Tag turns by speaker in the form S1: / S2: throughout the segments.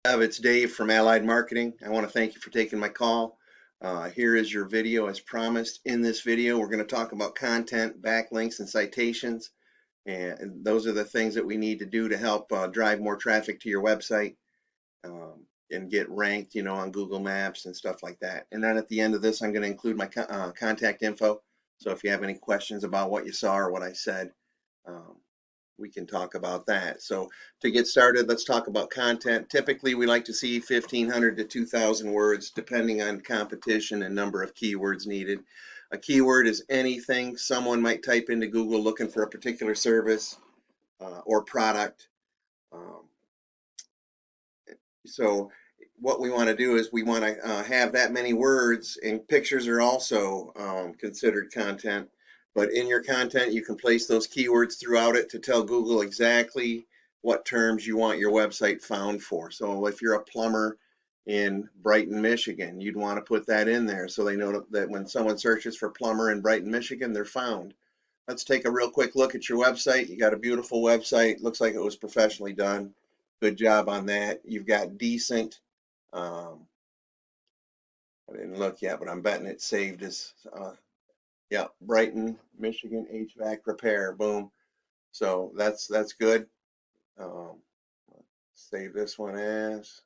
S1: It's Dave from Allied Marketing. I want to thank you for taking my call. Here is your video as promised. In this video, we're going to talk about content, backlinks, and citations. And those are the things that we need to do to help drive more traffic to your website and get ranked, on Google Maps and stuff like that. And then at the end of this, I'm going to include my contact info. So if you have any questions about what you saw or what I said, um, we can talk about that. So to get started, let's talk about content. Typically, we like to see 1,500 to 2,000 words, depending on competition and number of keywords needed. A keyword is anything someone might type into Google looking for a particular service or product. Um, so what we want to do is we want to have that many words, and pictures are also considered content. But in your content, you can place those keywords throughout it to tell Google exactly what terms you want your website found for. So if you're a plumber in Brighton, Michigan, you'd want to put that in there so they know that when someone searches for plumber in Brighton, Michigan, they're found. Let's take a real quick look at your website. You got a beautiful website. Looks like it was professionally done. Good job on that. You've got decent, um, I didn't look yet, but I'm betting it's saved as, yeah, Brighton, Michigan HVAC repair. Boom. So that's good. Um, save this one as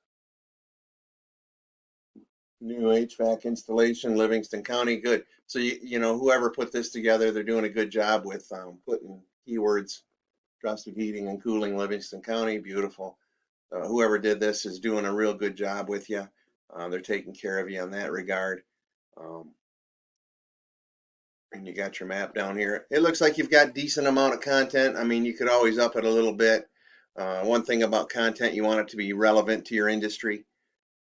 S1: new HVAC installation, Livingston County. Good. So whoever put this together, they're doing a good job with putting keywords, trusted heating and cooling, Livingston County. Beautiful. Whoever did this is doing a real good job with you. They're taking care of you on that regard. Um, and you got your map down here. It looks like you've got decent amount of content. I mean, you could always up it a little bit. One thing about content, you want it to be relevant to your industry,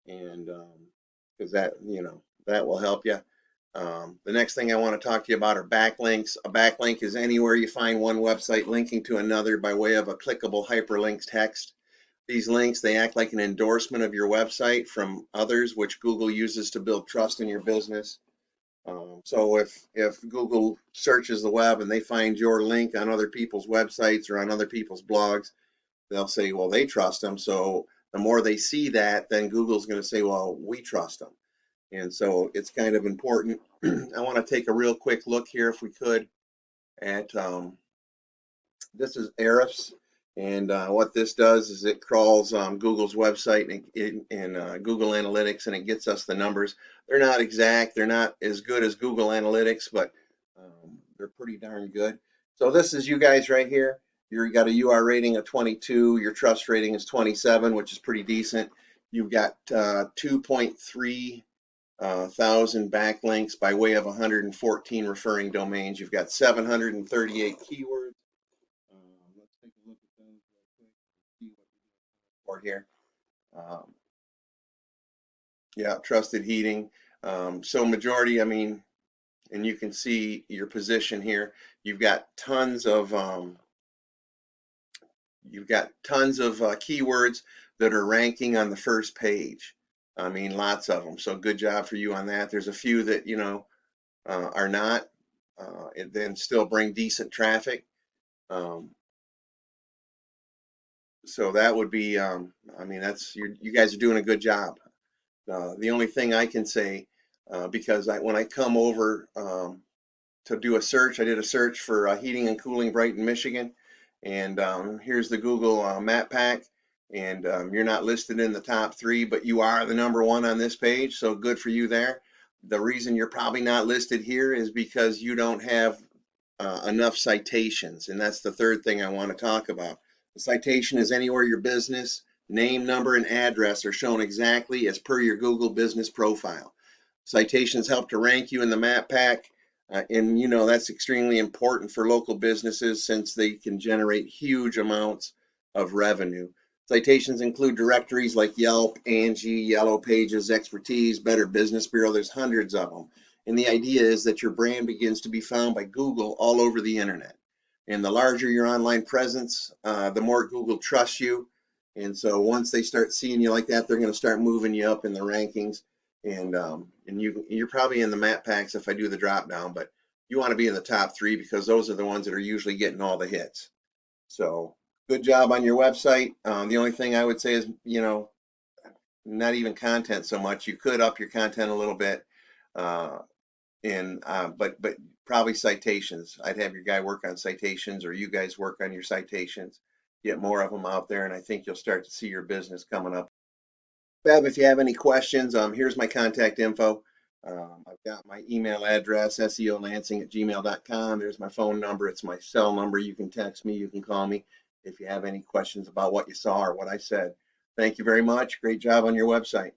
S1: and because that will help you. The next thing I want to talk to you about are backlinks. A backlink is anywhere you find one website linking to another by way of a clickable hyperlinks text. These links, they act like an endorsement of your website from others, which Google uses to build trust in your business. So if Google searches the web and they find your link on other people's websites or on other people's blogs, they'll say, well, they trust them. So the more they see that, then Google's going to say, well, we trust them. And so it's kind of important. I want to take a real quick look here, if we could, at this is Ahrefs, and what this does is it crawls Google's website and Google Analytics, and it gets us the numbers. They're not exact, they're not as good as Google Analytics, but they're pretty darn good. So this is you guys right here. You got a UR rating of 22, your trust rating is 27, which is pretty decent. You've got 2.3 thousand backlinks by way of 114 referring domains. You've got 738 keywords. Let's take a look at those real quick and see what we're doing for here. Um, yeah, trusted heating. So majority, I mean, and you can see your position here. You've got tons of keywords that are ranking on the first page. I mean, lots of them. So good job for you on that. There's a few that are not, and then still bring decent traffic. Um, so that would be, I mean, you guys are doing a good job. The only thing I can say, because when I come over to do a search, I did a search for heating and cooling Brighton, Michigan, and here's the Google map pack, and you're not listed in the top 3, but you are the #1 on this page, so good for you there. The reason you're probably not listed here is because you don't have enough citations, and that's the third thing I want to talk about. The citation is anywhere your business name, number, and address are shown exactly as per your Google business profile. Citations help to rank you in the map pack, and that's extremely important for local businesses since they can generate huge amounts of revenue. Citations include directories like Yelp, Angie, Yellow Pages, Expertise, Better Business Bureau. There's hundreds of them. And the idea is that your brand begins to be found by Google all over the internet. And the larger your online presence, the more Google trusts you. And so once they start seeing you like that, they're going to start moving you up in the rankings. And you're probably in the map packs if I do the drop down, but you want to be in the top 3 because those are the ones that are usually getting all the hits. So good job on your website. The only thing I would say is, not even content so much. You could up your content a little bit, uh, but probably citations. I'd have your guy work on citations, or you guys work on your citations. Get more of them out there, and I think you'll start to see your business coming up. Bev, if you have any questions, here's my contact info. I've got my email address, seolansing@gmail.com. There's my phone number. It's my cell number. You can text me. You can call me if you have any questions about what you saw or what I said. Thank you very much. Great job on your website.